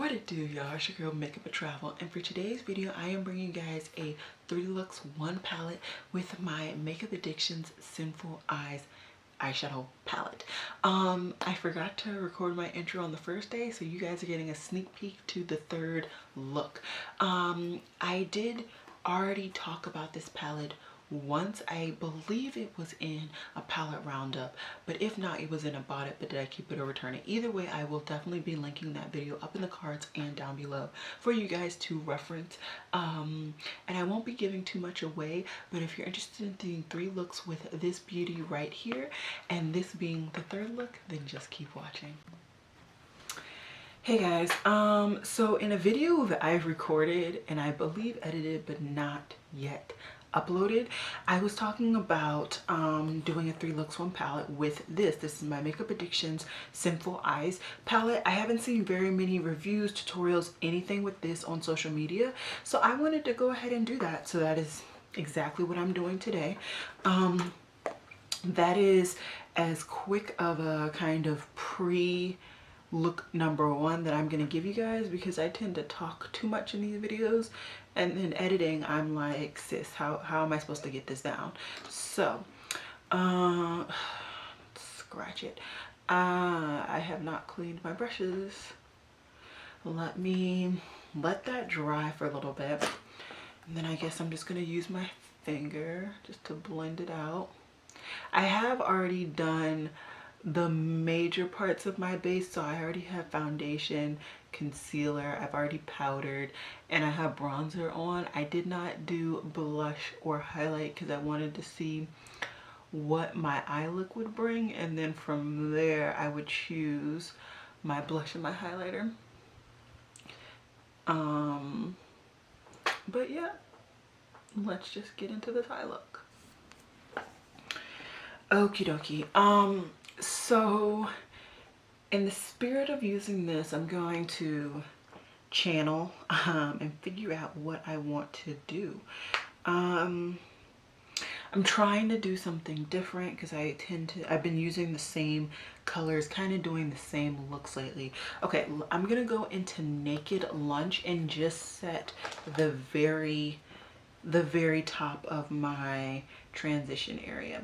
What it do, y'all? It's your girl Makeup and Travel, and for today's video I am bringing you guys a 3 looks 1 palette with my Makeup Addictions Sinful Eyes eyeshadow palette. I forgot to record my intro on the first day, so you guys are getting a sneak peek to the 3rd look. I did already talk about this palette once. I believe it was in a palette roundup, but if not, it was in a bought it but did I keep it or return it. Either way, I will definitely be linking that video up in the cards and down below for you guys to reference. And I won't be giving too much away, but if you're interested in seeing 3 looks with this beauty right here and this being the 3rd look, then just keep watching. Hey guys, so in a video that I've recorded and I believe edited but not yet uploaded, I was talking about doing a 3 looks 1 palette with this. This is my Makeup Addictions Sinful Eyes palette. I haven't seen very many reviews, tutorials, anything with this on social media, so I wanted to go ahead and do that. So that is exactly what I'm doing today. That is as quick of a kind of look number 1 that I'm gonna give you guys, because I tend to talk too much in these videos, and then editing I'm like, sis, how am I supposed to get this down? So scratch it. I have not cleaned my brushes. Let that dry for a little bit, and then I guess I'm just gonna use my finger just to blend it out. I have already done the major parts of my base, so I already have foundation, concealer, I've already powdered, and I have bronzer on. I did not do blush or highlight because I wanted to see what my eye look would bring, and then from there I would choose my blush and my highlighter. But yeah, let's just get into this eye look. Okie dokie. So in the spirit of using this, I'm going to channel and figure out what I want to do. I'm trying to do something different because I've been using the same colors, kind of doing the same looks lately. Okay, I'm gonna go into Naked Lunch and just set the very top of my transition area.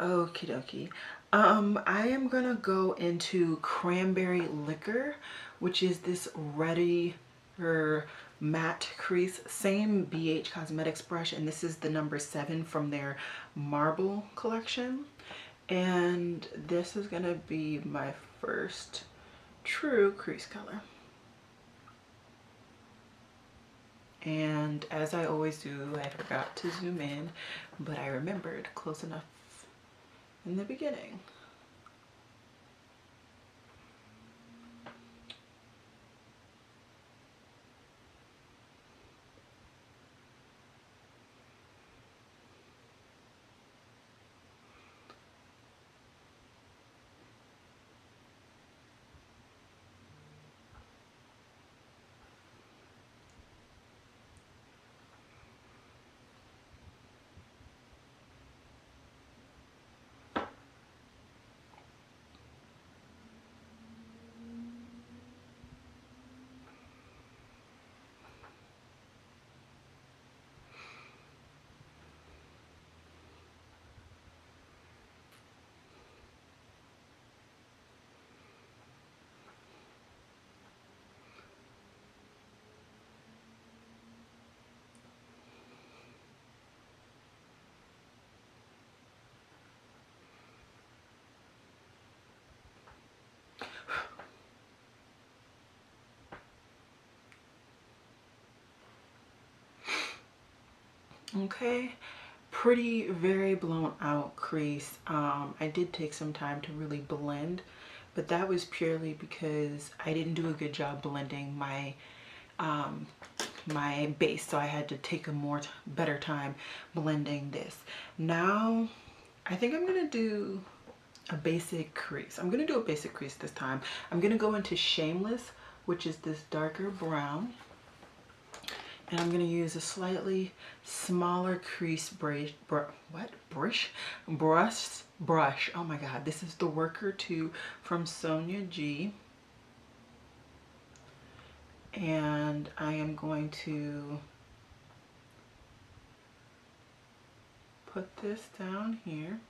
Okie dokie. I am gonna go into Cranberry Liquor, which is this Ready matte crease, same BH Cosmetics brush, and this is the number 7 from their Marble collection. And this is gonna be my first true crease color. And as I always do, I forgot to zoom in, but I remembered close enough in the beginning. Okay, pretty very blown out crease. I did take some time to really blend, but that was purely because I didn't do a good job blending my my base, so I had to take a better time blending this. Now I think I'm gonna do a basic crease. I'm gonna do a basic crease this time. I'm gonna go into Shameless, which is this darker brown, and I'm gonna use a slightly smaller crease brush. Oh my god, this is the Worker 2 from Sonia G. And I am going to put this down here.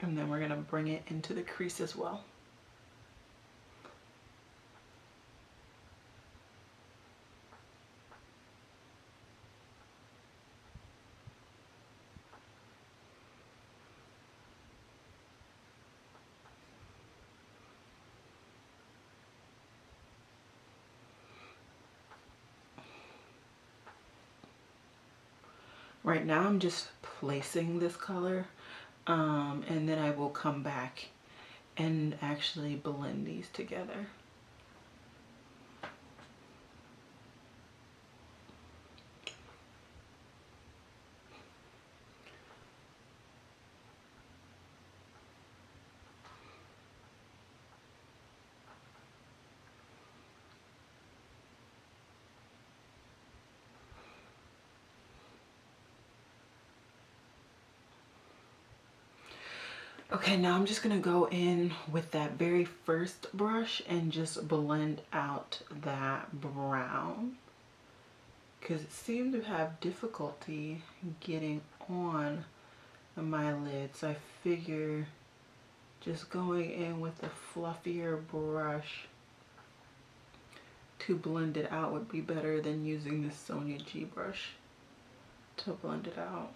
And then we're going to bring it into the crease as well. Right now I'm just placing this color, and then I will come back and actually blend these together. Okay, now I'm just gonna go in with that very first brush and just blend out that brown, because it seemed to have difficulty getting on my lid. So I figure just going in with a fluffier brush to blend it out would be better than using the Sonia G brush to blend it out.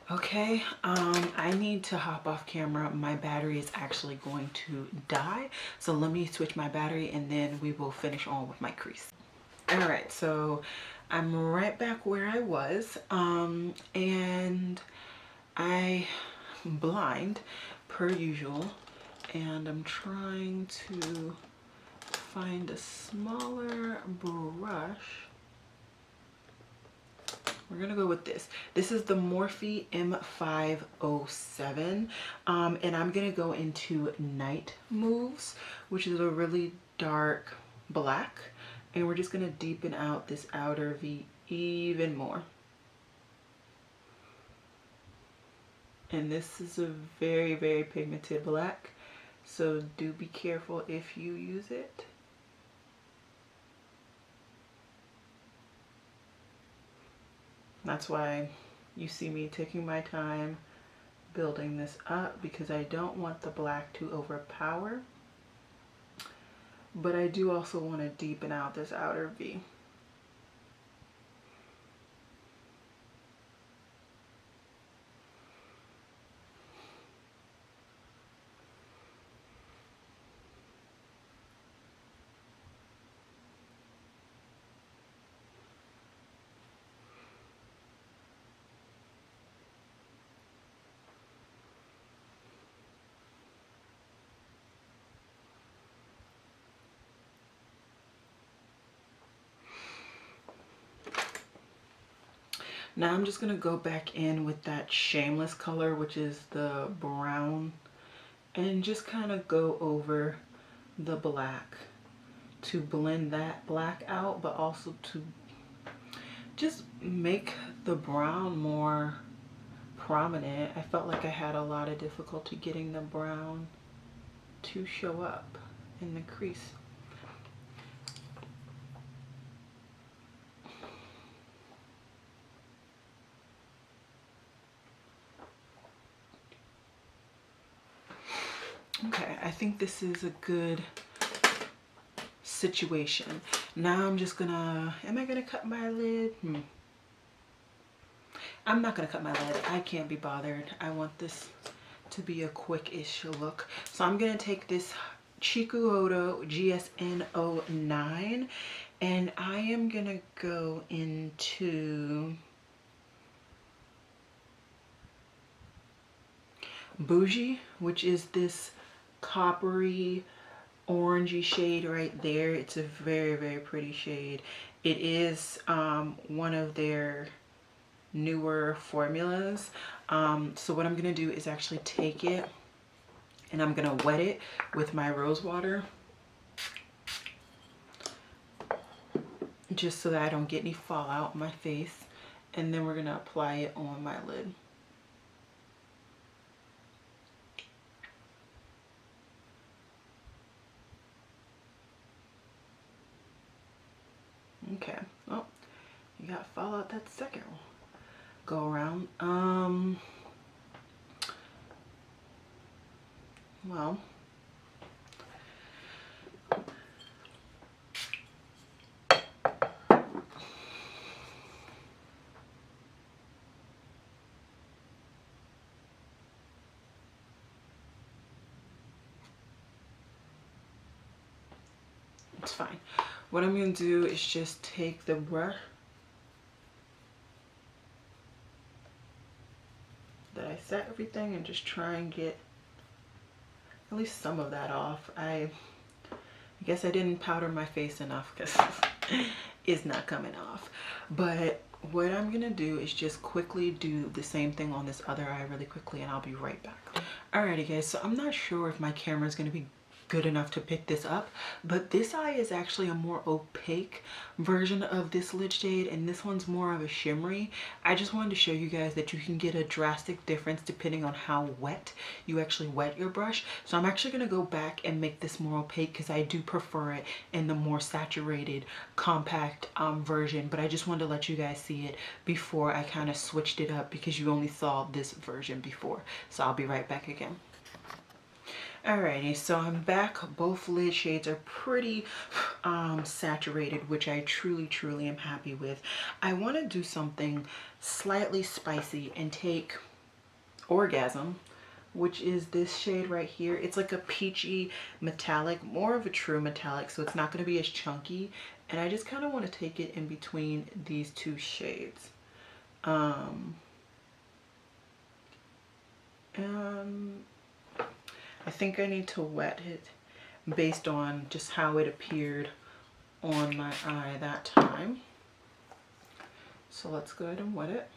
Okay, I need to hop off camera. My battery is actually going to die. So let me switch my battery and then we will finish on with my crease. All right, so I'm right back where I was. And I'm blind per usual. And I'm trying to find a smaller brush. We're gonna go with this. This is the Morphe M507, and I'm gonna go into Night Moves, which is a really dark black, and we're just gonna deepen out this outer V even more. And this is a very, very pigmented black, so do be careful if you use it. That's why you see me taking my time building this up, because I don't want the black to overpower, but I do also want to deepen out this outer V. Now I'm just going to go back in with that Shameless color, which is the brown, and just kind of go over the black to blend that black out, but also to just make the brown more prominent. I felt like I had a lot of difficulty getting the brown to show up in the crease. Okay, I think this is a good situation. Now I'm just gonna, am I gonna cut my lid? I'm not gonna cut my lid. I can't be bothered. I want this to be a quick-ish look. So I'm gonna take this Chikuodo GSN09 and I am gonna go into Bougie, which is this coppery orangey shade right there. It's a very, very pretty shade. It is one of their newer formulas. So what I'm gonna do is actually take it and I'm gonna wet it with my rose water just so that I don't get any fallout on my face, and then we're gonna apply it on my lid. Okay, oh, you got fallout that second go around. Well, it's fine. What I'm going to do is just take the brush that I set everything and just try and get at least some of that off. I guess I didn't powder my face enough because it's not coming off. But what I'm going to do is just quickly do the same thing on this other eye really quickly, and I'll be right back. Alrighty guys, so I'm not sure if my camera is going to be good enough to pick this up, but this eye is actually a more opaque version of this lid shade, and this one's more of a shimmery. I just wanted to show you guys that you can get a drastic difference depending on how wet you actually wet your brush. So I'm actually going to go back and make this more opaque because I do prefer it in the more saturated compact version, but I just wanted to let you guys see it before I kind of switched it up because you only saw this version before. So I'll be right back again. Alrighty, so I'm back. Both lid shades are pretty saturated, which I truly am happy with. I want to do something slightly spicy and take Orgasm, which is this shade right here. It's like a peachy metallic, more of a true metallic, so it's not going to be as chunky. And I just kind of want to take it in between these two shades. I think I need to wet it based on just how it appeared on my eye that time. So let's go ahead and wet it.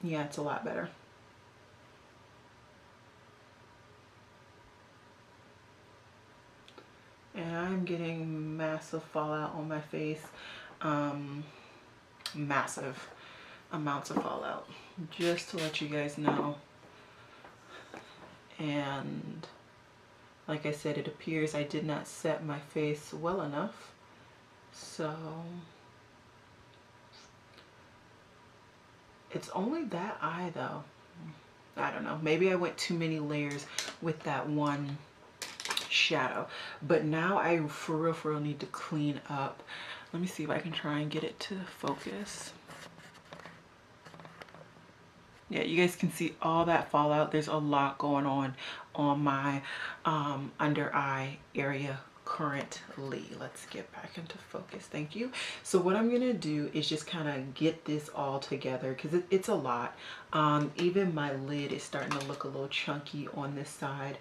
Yeah, it's a lot better. And I'm getting massive fallout on my face. Massive amounts of fallout. Just to let you guys know. And like I said, it appears I did not set my face well enough. So it's only that eye though. I don't know. Maybe I went too many layers with that one shadow. But now I for real need to clean up. Let me see if I can try and get it to focus. Yeah, you guys can see all that fallout. There's a lot going on my under eye area currently. Let's get back into focus. Thank you. So what I'm gonna do is just kind of get this all together because it's a lot. Even my lid is starting to look a little chunky on this side.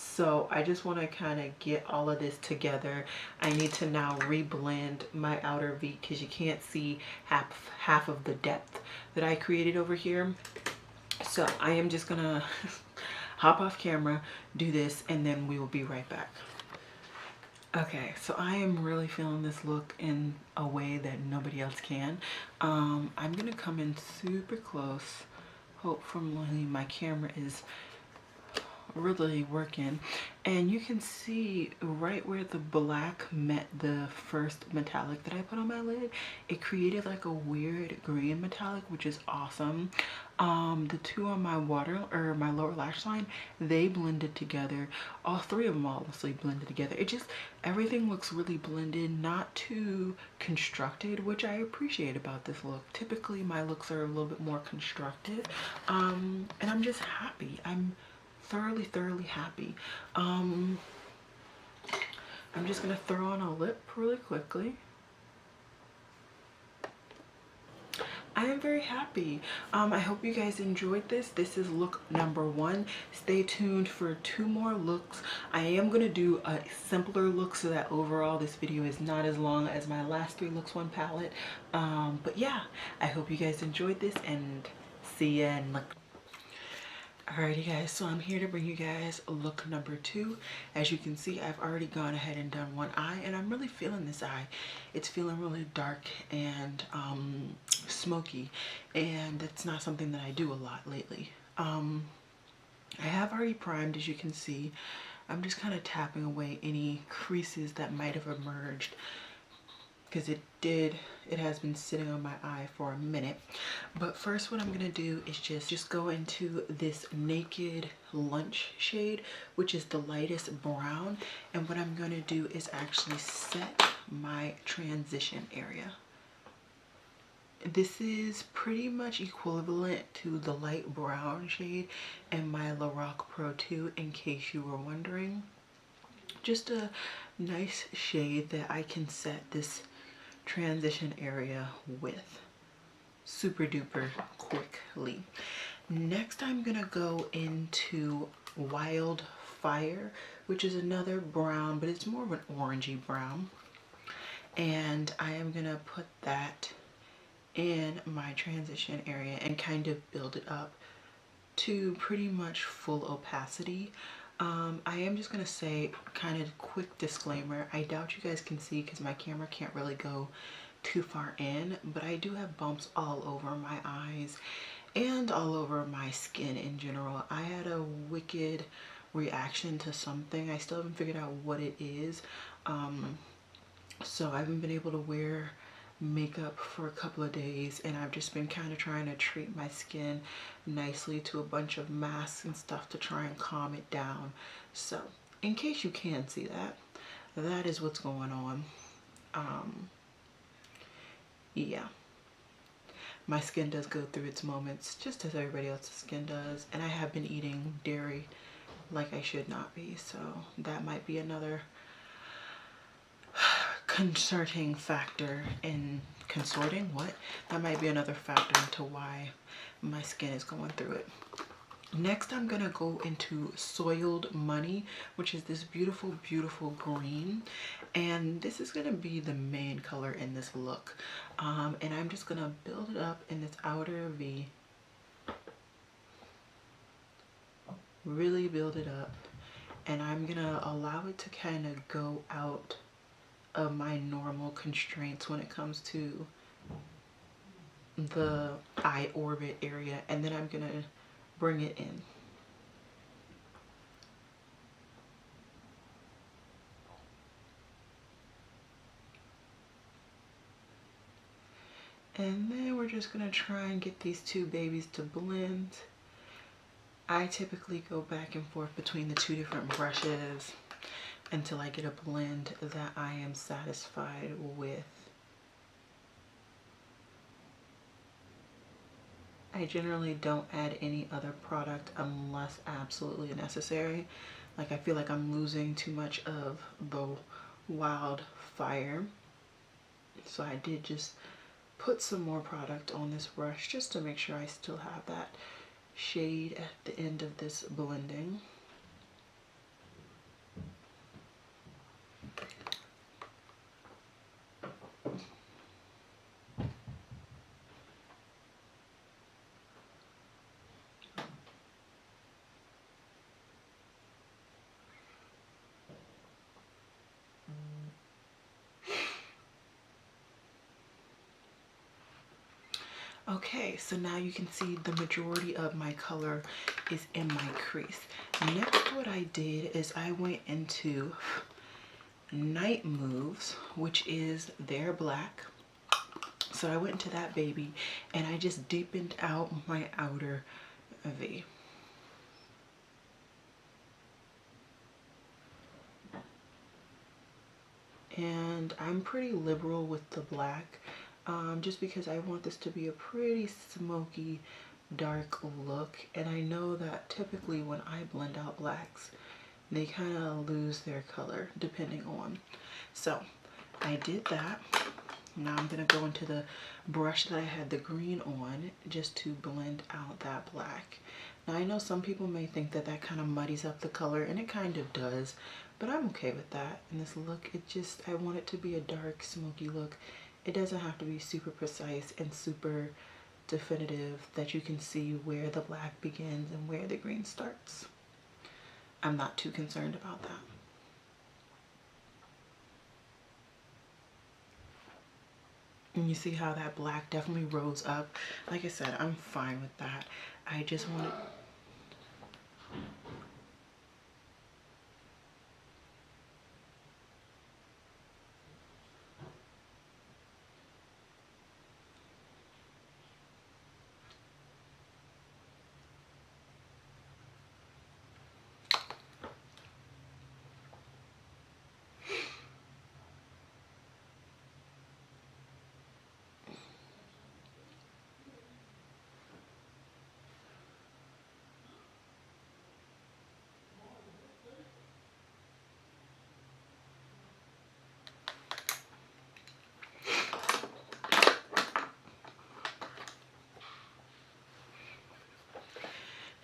So I just want to kind of get all of this together. I need to now reblend my outer V because you can't see half of the depth that I created over here. So I am just gonna hop off camera, do this, and then we will be right back. Okay, so I am really feeling this look in a way that nobody else can. I'm gonna come in super close. Hopefully my camera is really working, and you can see right where the black met the first metallic that I put on my lid, it created like a weird green metallic, which is awesome. The two on my my lower lash line, they blended together. All three of them honestly blended together. It just, everything looks really blended, not too constructed, which I appreciate about this look. Typically my looks are a little bit more constructed, and I'm just happy. I'm thoroughly happy. I'm just gonna throw on a lip really quickly. I am very happy. I hope you guys enjoyed this. This is look number 1. Stay tuned for 2 more looks. I am gonna do a simpler look so that overall this video is not as long as my last 3 looks 1 palette. But yeah, I hope you guys enjoyed this, and see ya in look. Alrighty guys, so I'm here to bring you guys look number 2. As you can see, I've already gone ahead and done one eye, and I'm really feeling this eye. It's feeling really dark and smoky, and it's not something that I do a lot lately. I have already primed, as you can see. I'm just kind of tapping away any creases that might have emerged, because it has been sitting on my eye for a minute. But first, what I'm gonna do is just go into this Naked Lunch shade, which is the lightest brown, and what I'm gonna do is actually set my transition area. This is pretty much equivalent to the light brown shade in my Lorac Pro 2, in case you were wondering. Just a nice shade that I can set this transition area with super duper quickly. Next, I'm gonna go into Wildfire, which is another brown, but it's more of an orangey brown, and I am gonna put that in my transition area and kind of build it up to pretty much full opacity. I am just gonna say, kind of quick disclaimer, I doubt you guys can see because my camera can't really go too far in, but I do have bumps all over my eyes and all over my skin in general. I had a wicked reaction to something. I still haven't figured out what it is. So I haven't been able to wear makeup for a couple of days, and I've just been kind of trying to treat my skin nicely to a bunch of masks and stuff to try and calm it down. So in case you can see that, that is what's going on. Yeah, my skin does go through its moments just as everybody else's skin does, and I have been eating dairy like I should not be, so that might be another concerning factor in that might be another factor into why my skin is going through it. Next, I'm gonna go into Soiled Money, which is this beautiful green, and this is gonna be the main color in this look. And I'm just gonna build it up in this outer V, really build it up, and I'm gonna allow it to kind of go out of my normal constraints when it comes to the eye orbit area, and then I'm gonna bring it in. And then we're just gonna try and get these two babies to blend. I typically go back and forth between the 2 different brushes until I get a blend that I am satisfied with. I generally don't add any other product unless absolutely necessary. Like, I feel like I'm losing too much of the Wildfire. So I did just put some more product on this brush just to make sure I still have that shade at the end of this blending. Okay, so now you can see the majority of my color is in my crease. Next, what I did is I went into Night Moves, which is their black. So I went into that baby and I just deepened out my outer V. And I'm pretty liberal with the black, just because I want this to be a pretty smoky dark look, and I know that typically when I blend out blacks they kind of lose their color depending on. So I did that. Now I'm gonna go into the brush that I had the green on just to blend out that black. Now I know some people may think that that kind of muddies up the color, and it kind of does, but I'm okay with that. In this look, I want it to be a dark smoky look. It doesn't have to be super precise and super definitive that you can see where the black begins and where the green starts. I'm not too concerned about that. And you see how that black definitely rose up. Like I said, I'm fine with that. I just want to...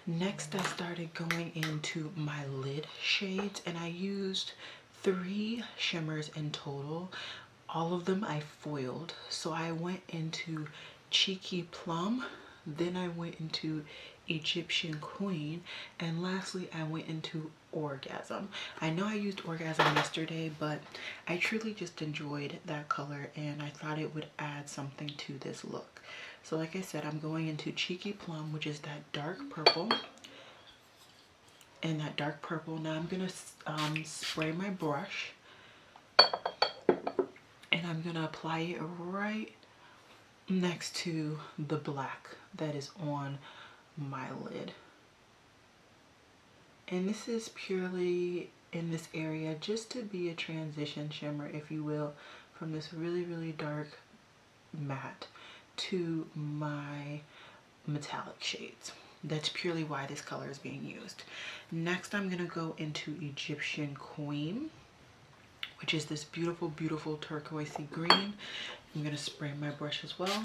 Next, I started going into my lid shades, and I used 3 shimmers in total. All of them I foiled. So I went into Cheeky Plum, then I went into Egyptian Queen, and lastly I went into Orgasm. I know I used Orgasm yesterday, but I truly just enjoyed that color and I thought it would add something to this look. So like I said, I'm going into Cheeky Plum, which is that dark purple. And that dark purple, now I'm gonna spray my brush and I'm gonna apply it right next to the black that is on my lid. And this is purely in this area just to be a transition shimmer, if you will, from this really dark matte to my metallic shades. That's purely why this color is being used. Next, I'm gonna go into Egyptian Queen, which is this beautiful turquoisey green. I'm gonna spray my brush as well.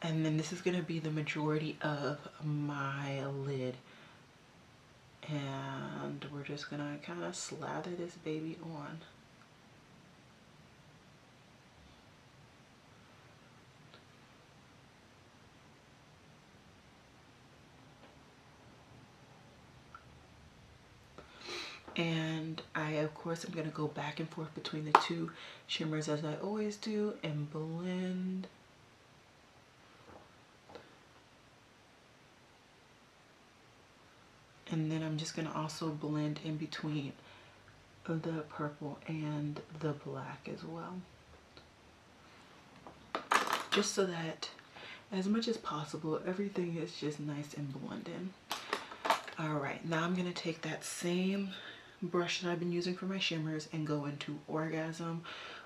And then this is gonna be the majority of my lid. And we're just gonna kind of slather this baby on. And I, of course, am going to go back and forth between the 2 shimmers as I always do and blend. And then I'm just going to also blend in between the purple and the black as well. Just so that, as much as possible, everything is just nice and blended. Alright, now I'm going to take that same brush that I've been using for my shimmers and go into Orgasm,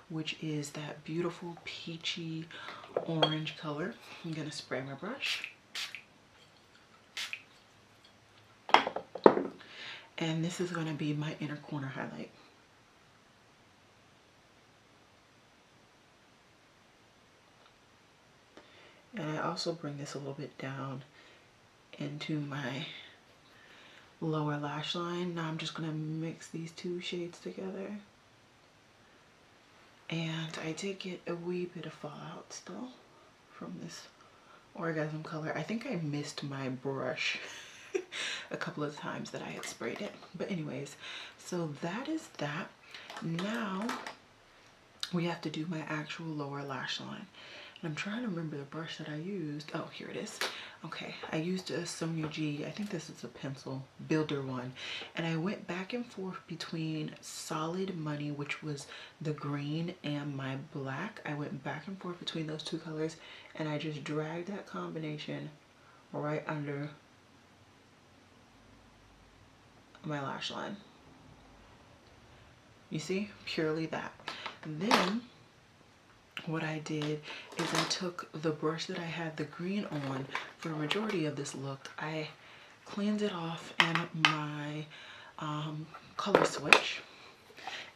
which is that beautiful peachy orange color. I'm going to spray my brush. And this is going to be my inner corner highlight. And I also bring this a little bit down into my lower lash line. Now I'm just going to mix these 2 shades together. And I did get a wee bit of fallout still from this Orgasm color. I think I missed my brush a couple of times that I had sprayed it. But anyways, so that is that. Now we have to do my actual lower lash line. And I'm trying to remember the brush that I used. Oh, here it is. Okay, I used a Sonia G, I think this is a pencil builder one. And I went back and forth between Solid Money, which was the green, and my black. I went back and forth between those two colors, and I just dragged that combination right under my lash line. You see, purely that. And then what I did is I took the brush that I had the green on for a majority of this look. I cleaned it off in my color switch,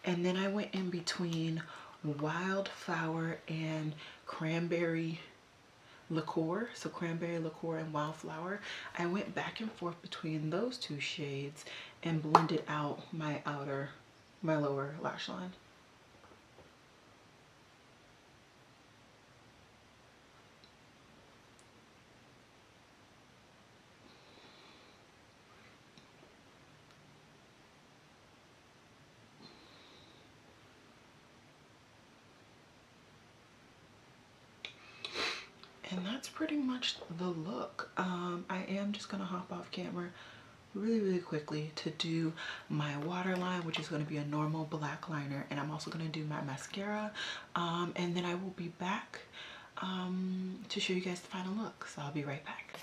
and then I went in between Wildflower and Cranberry Liqueur. So Cranberry Liqueur and Wildflower. I went back and forth between those two shades and blended out my lower lash line. And that's pretty much the look. I am just gonna hop off camera really quickly to do my waterline, which is going to be a normal black liner, and I'm also going to do my mascara, and then I will be back to show you guys the final look. So I'll be right back.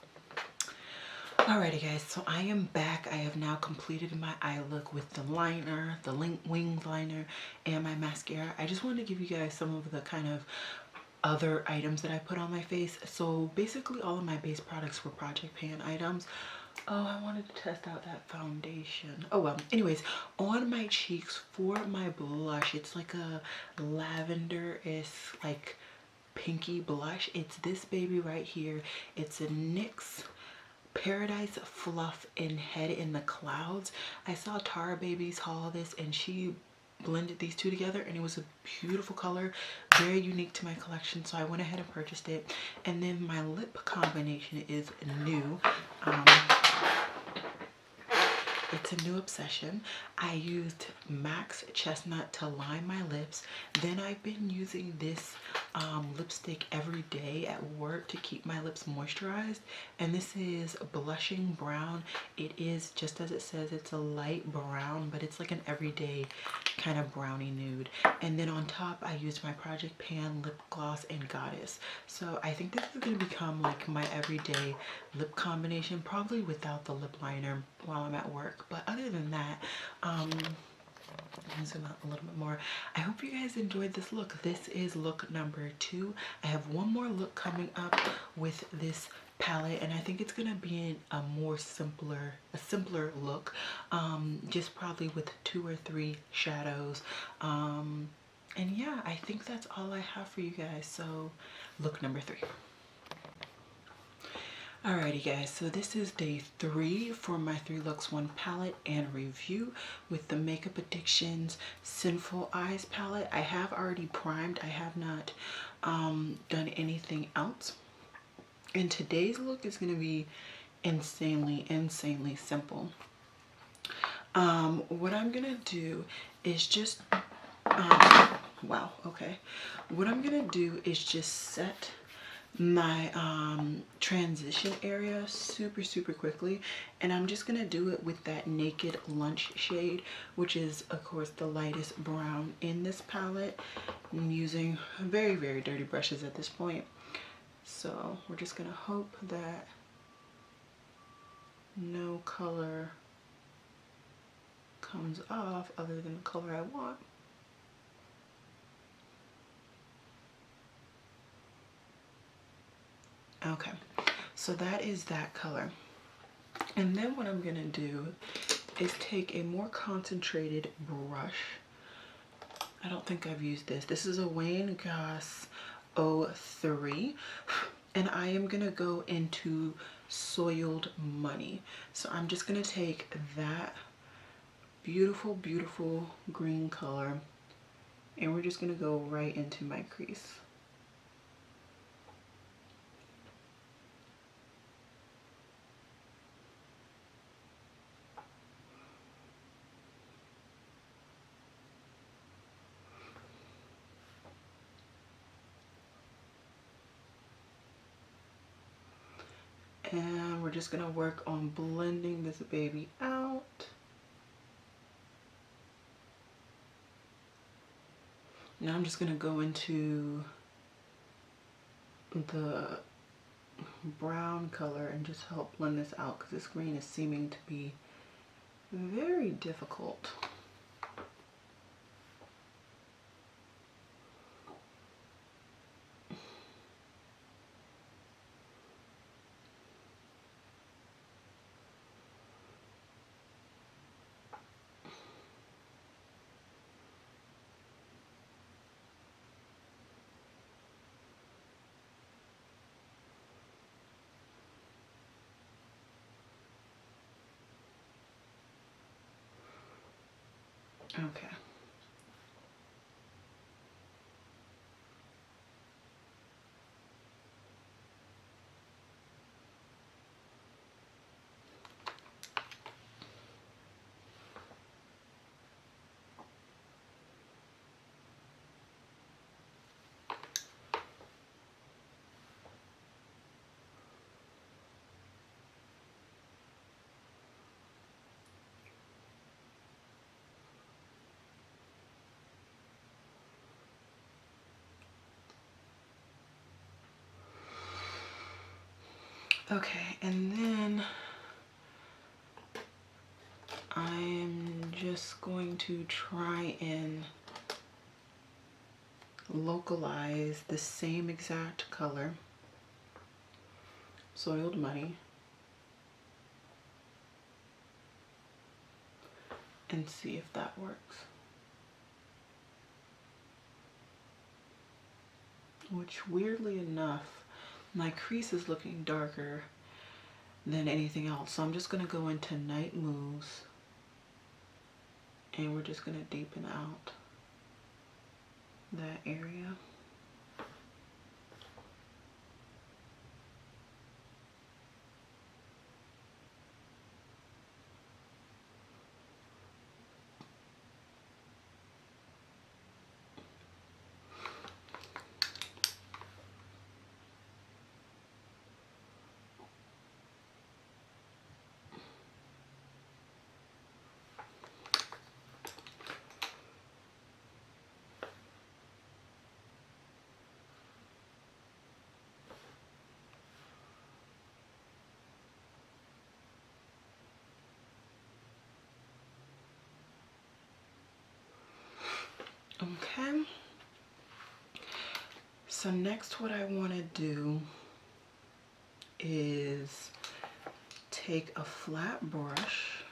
Alrighty guys, so I am back. I have now completed my eye look with the liner, the wing liner, and my mascara. I just wanted to give you guys some of the kind of other items that I put on my face. So basically all of my base products were Project Pan items. Oh, I wanted to test out that foundation. Oh well, anyways, on my cheeks for my blush, it's like a lavender-ish, like pinky blush. It's this baby right here. It's a NYX Paradise Fluff in Head in the Clouds. I saw Tara Babies haul this, and she blended these two together, and it was a beautiful color, very unique to my collection, so I went ahead and purchased it. And then my lip combination is new. It's a new obsession. I used MAC's Chestnut to line my lips. Then I've been using this lipstick every day at work to keep my lips moisturized. And this is Blushing Brown. It is, just as it says, it's a light brown, but it's like an everyday kind of brownie nude. And then on top, I used my Project Pan lip gloss in Goddess. So I think this is going to become like my everyday lip combination, probably without the lip liner while I'm at work. But other than that, let me zoom out a little bit more. I hope you guys enjoyed this look. This is look number 2. I have one more look coming up with this palette, and I think it's gonna be a simpler look, just probably with 2 or 3 shadows. And yeah, I think that's all I have for you guys. So look number 3. Alrighty guys, so this is day 3 for my 3 looks 1 palette and review with the Makeup Addictions Sinful Eyes palette. I have already primed. I have not done anything else. And today's look is going to be insanely simple. What I'm going to do is just, wow, okay. What I'm going to do is just set my transition area super quickly, and I'm just gonna do it with that Naked Lunch shade, which is of course the lightest brown in this palette. I'm using very dirty brushes at this point, so we're just gonna hope that no color comes off other than the color I want. Okay, so that is that color. And then what I'm gonna do is take a more concentrated brush. I don't think I've used this. This is a Wayne Goss 03, and I am gonna go into Soiled Money. So I'm just gonna take that beautiful green color, and we're just gonna go right into my crease. And we're just gonna work on blending this baby out. Now I'm just gonna go into the brown color and just help blend this out because this green is seeming to be very difficult. Okay. Okay, and then I'm just going to try and localize the same exact color, Soiled Money, and see if that works. Which, weirdly enough, my crease is looking darker than anything else. So I'm just gonna go into Night Moves and we're just gonna deepen out that area. Okay, so next what I want to do is take a flat brush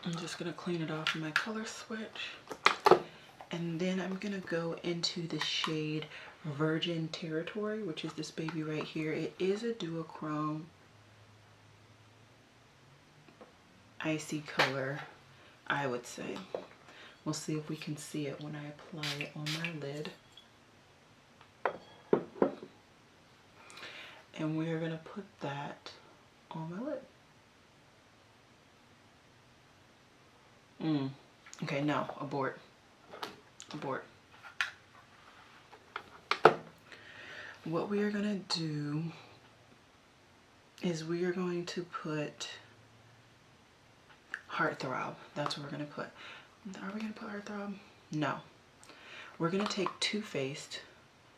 I'm just going to clean it off in my color switch, and then I'm going to go into the shade Virgin Territory, which is this baby right here. It is a duochrome icy color, I would say. We'll see if we can see it when I apply it on my lid. And we're gonna put that on my lid. Okay, no, abort. Abort. What we are gonna do is we are going to put Heartthrob. That's what we're gonna put. Are we gonna put Heartthrob? No. We're gonna take Too Faced,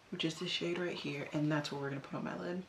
which is this shade right here, and that's what we're gonna put on my lid.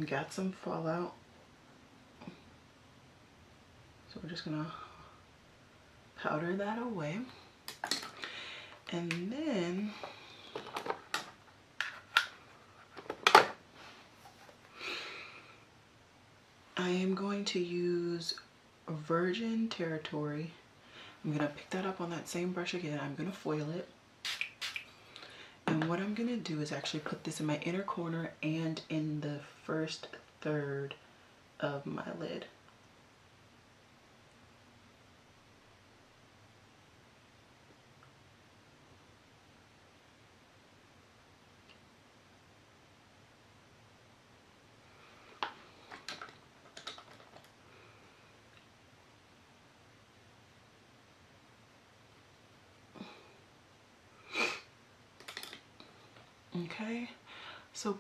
got some fallout. So we're just gonna powder that away. And then I am going to use Virgin Territory. I'm gonna pick that up on that same brush again. I'm gonna foil it. And what I'm gonna do is actually put this in my inner corner and in the first third of my lid. Okay, so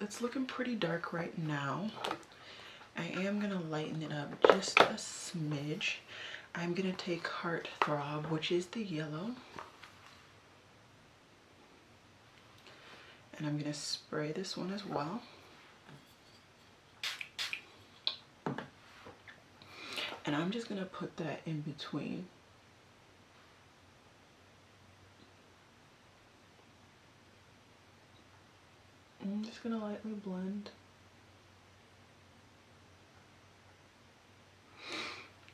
it's looking pretty dark right now. I am gonna lighten it up just a smidge. I'm gonna take Heartthrob, which is the yellow, and I'm gonna spray this one as well. And I'm just gonna put that in between. I'm just gonna lightly blend.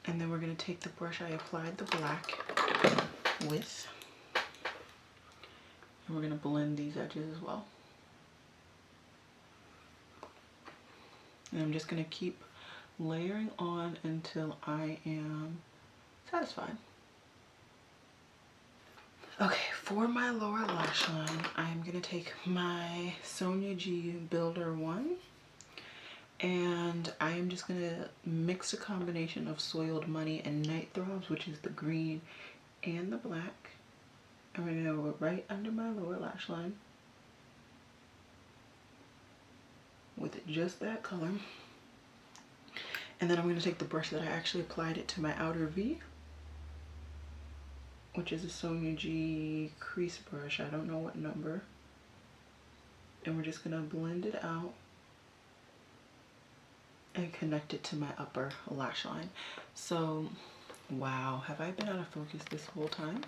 And then we're gonna take the brush I applied the black with, and we're gonna blend these edges as well. And I'm just gonna keep layering on until I am satisfied. Okay, for my lower lash line, I'm gonna take my Sonia G Builder one, and I am just gonna mix a combination of Soiled Money and Night Throbs, which is the green and the black. And we're gonna go right under my lower lash line with just that color. And then I'm gonna take the brush that I actually applied it to my outer V, which is a Sonia G crease brush. I don't know what number. And we're just gonna blend it out and connect it to my upper lash line. So, wow, have I been out of focus this whole time?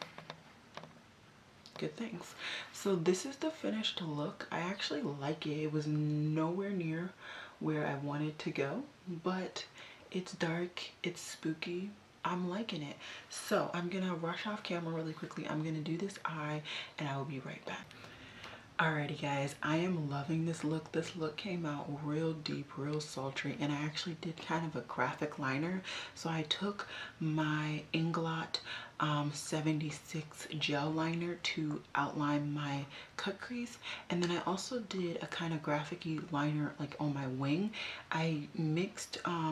Good things. So this is the finished look. I actually like it. It was nowhere near where I wanted to go, but it's dark, it's spooky. I'm liking it. So I'm gonna rush off camera really quickly. I'm gonna do this eye and I will be right back. Alrighty guys, I am loving this look. This look came out real deep, real sultry, and I actually did kind of a graphic liner. So I took my Inglot 76 gel liner to outline my cut crease, and then I also did a kind of graphic-y liner like on my wing. I mixed a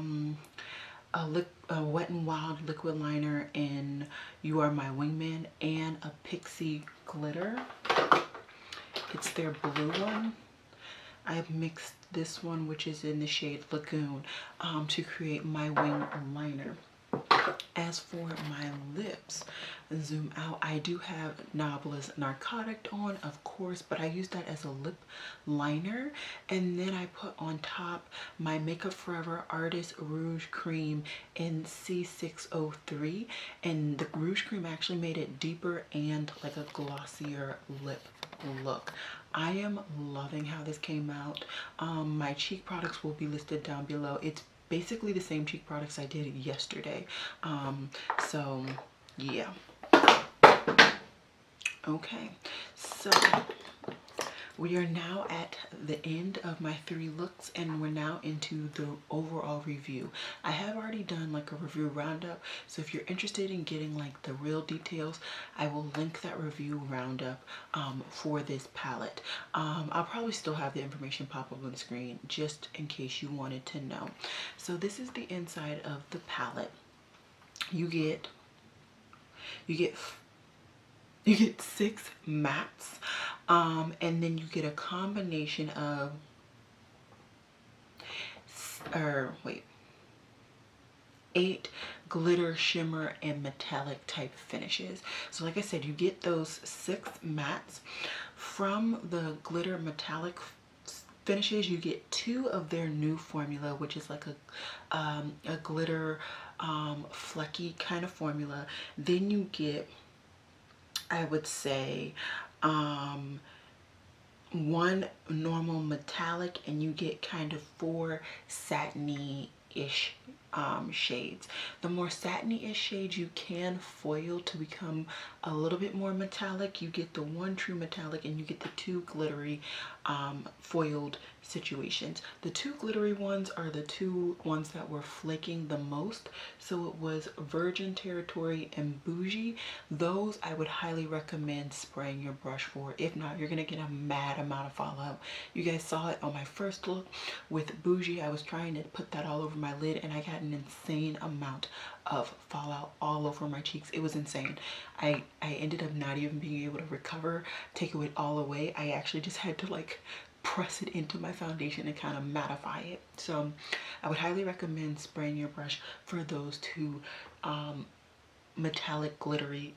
Wet n Wild liquid liner in You Are My Wingman and a Pixie glitter. It's their blue one. I've mixed this one, which is in the shade Lagoon, to create my wing liner. As for my lips, zoom out, I do have Nabla's Narcotic on, of course, but I use that as a lip liner. And then I put on top my Makeup Forever Artist Rouge Cream in C603. And the Rouge Cream actually made it deeper and like a glossier lip look. I am loving how this came out. My cheek products will be listed down below. It's basically the same cheek products I did yesterday. So yeah. Okay, so we are now at the end of my 3 looks, and we're now into the overall review. I have already done like a review roundup, so if you're interested in getting like the real details, I will link that review roundup for this palette. I'll probably still have the information pop up on the screen just in case you wanted to know. So this is the inside of the palette. You get 6 mattes, and then you get a combination of 8 glitter, shimmer, and metallic type finishes. So like I said, you get those 6 mattes. From the glitter metallic finishes, you get 2 of their new formula, which is like a glitter flecky kind of formula. Then you get, I would say, 1 normal metallic, and you get kind of 4 satiny-ish shades. The more satiny-ish shades you can foil to become a little bit more metallic. You get the 1 true metallic, and you get the 2 glittery foiled situations. The 2 glittery ones are the 2 ones that were flaking the most. So it was Virgin Territory and Bougie. Those I would highly recommend spraying your brush for. If not, you're gonna get a mad amount of fallout. You guys saw it on my first look with Bougie. I was trying to put that all over my lid, and I got an insane amount of fallout all over my cheeks. It was insane. I ended up not even being able to recover, take it all away. I actually just had to like press it into my foundation and kind of mattify it. So I would highly recommend spraying your brush for those 2 metallic glittery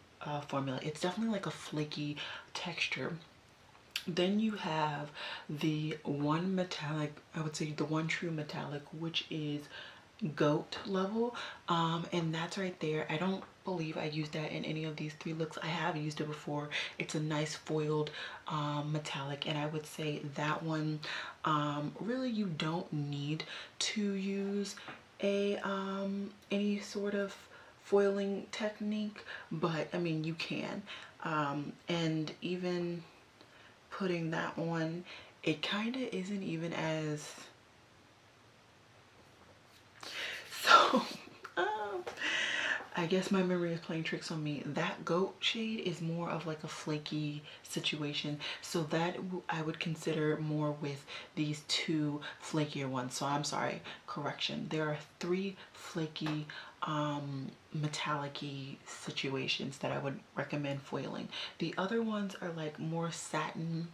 formula. It's definitely like a flaky texture. Then you have the 1 metallic, I would say the 1 true metallic, which is goat level, and that's right there. I don't believe I used that in any of these 3 looks. I have used it before. It's a nice foiled metallic, and I would say that one really you don't need to use a any sort of foiling technique, but I mean you can, and even putting that on, it kind of isn't even as so I guess my memory is playing tricks on me. That goat shade is more of like a flaky situation, so that I would consider more with these 2 flakier ones. So I'm sorry, correction, there are 3 flaky metallic-y situations that I would recommend foiling. The other ones are like more satin-esque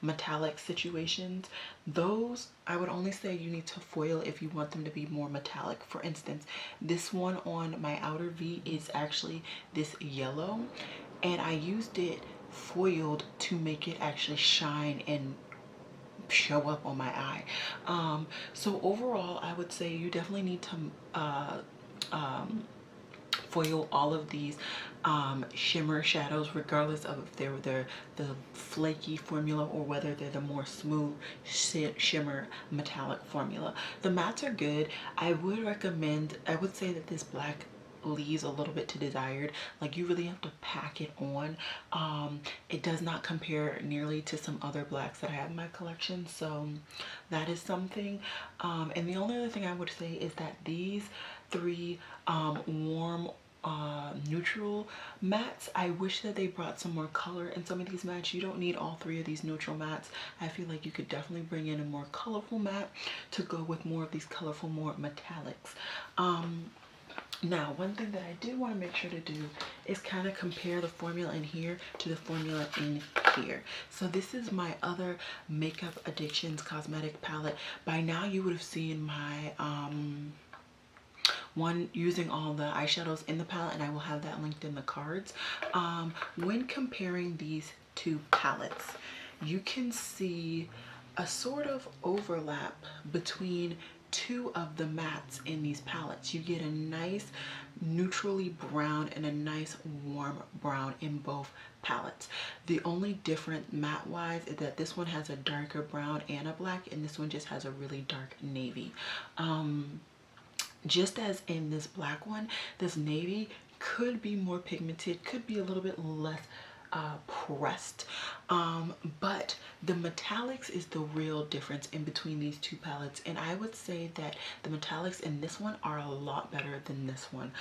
metallic situations. Those I would only say you need to foil if you want them to be more metallic. For instance, this one on my outer V is actually this yellow, and I used it foiled to make it actually shine and show up on my eye. So overall I would say you definitely need to foil all of these shimmer shadows, regardless of if they're the flaky formula or whether they're the more smooth shimmer metallic formula. The mattes are good. I would say that this black leaves a little bit to desired. Like you really have to pack it on. It does not compare nearly to some other blacks that I have in my collection, so that is something. And the only other thing I would say is that these 3 warm neutral mattes, I wish that they brought some more color in some of these mattes. You don't need all 3 of these neutral mattes. I feel like you could definitely bring in a more colorful matte to go with more of these colorful, more metallics. Now, one thing that I do want to make sure to do is kind of compare the formula in here to the formula in here. So this is my other Makeup Addictions cosmetic palette. By now you would have seen my one using all the eyeshadows in the palette, and I will have that linked in the cards. When comparing these 2 palettes, you can see a sort of overlap between 2 of the mattes in these palettes. You get a nice neutrally brown and a nice warm brown in both palettes. The only different matte wise is that this one has a darker brown and a black, and this one just has a really dark navy. Just as in this black one, this navy could be more pigmented, could be a little bit less pressed, but the metallics is the real difference in between these 2 palettes, and I would say that the metallics in this one are a lot better than this one.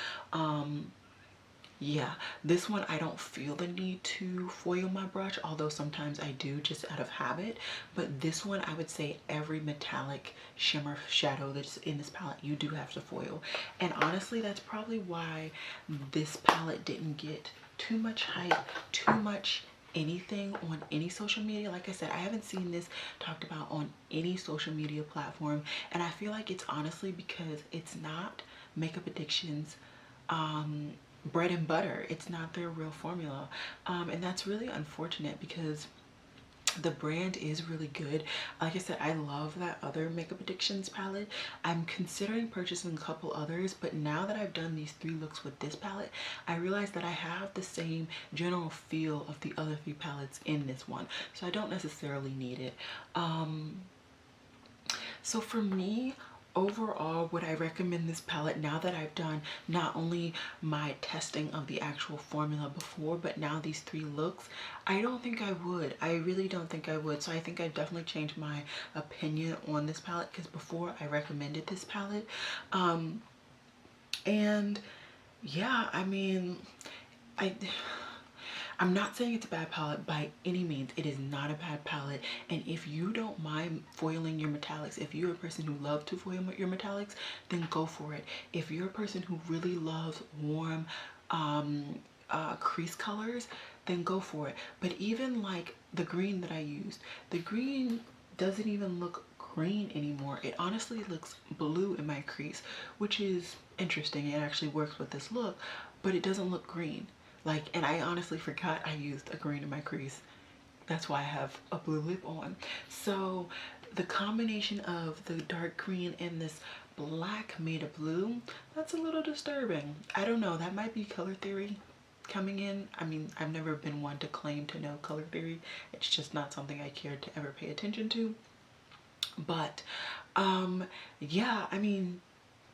Yeah, this one I don't feel the need to foil my brush, although sometimes I do just out of habit. But this one, I would say every metallic shimmer shadow that's in this palette you do have to foil. And honestly, that's probably why this palette didn't get too much hype, too much anything on any social media. Like I said, I haven't seen this talked about on any social media platform, and I feel like it's honestly because it's not Makeup Addictions bread and butter. It's not their real formula, and that's really unfortunate because The brand is really good. Like I said, I love that other Makeup Addictions palette. I'm considering purchasing a couple others, but now that I've done these 3 looks with this palette, I realize that I have the same general feel of the other 3 palettes in this one, so I don't necessarily need it. So for me, overall, would I recommend this palette now that I've done not only my testing of the actual formula before, but now these 3 looks? I don't think I would. I really don't think I would. So I think I've definitely changed my opinion on this palette, because before I recommended this palette. And yeah, I mean, I'm not saying it's a bad palette by any means. It is not a bad palette. And if you don't mind foiling your metallics, if you're a person who loves to foil your metallics, then go for it. If you're a person who really loves warm crease colors, then go for it. But even like the green that I used, the green doesn't even look green anymore. It honestly looks blue in my crease, which is interesting. It actually works with this look, but it doesn't look green. Like, and I honestly forgot I used a green in my crease. That's why I have a blue lip on. So the combination of the dark green and this black made of blue, that's a little disturbing. I don't know, that might be color theory coming in. I mean, I've never been one to claim to know color theory. It's just not something I cared to ever pay attention to. But yeah, I mean,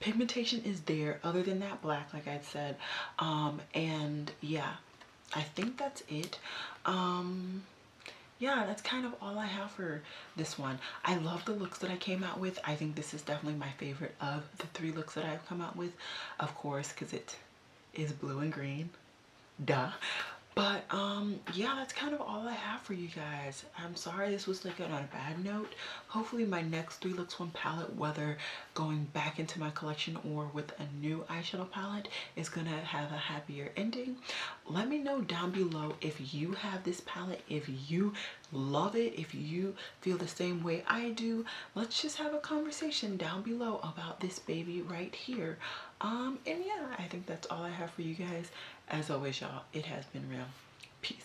pigmentation is there other than that black, like I said. And yeah, I think that's it. Yeah, that's kind of all I have for this one. I love the looks that I came out with. I think this is definitely my favorite of the 3 looks that I've come out with, of course, because it is blue and green, duh. But yeah, that's kind of all I have for you guys. I'm sorry this was like on a bad note. Hopefully my next 3 looks 1 palette, whether going back into my collection or with a new eyeshadow palette, is gonna have a happier ending. Let me know down below if you have this palette, if you love it, if you feel the same way I do. Let's just have a conversation down below about this baby right here. And yeah, I think that's all I have for you guys. As always, y'all, it has been real. Peace.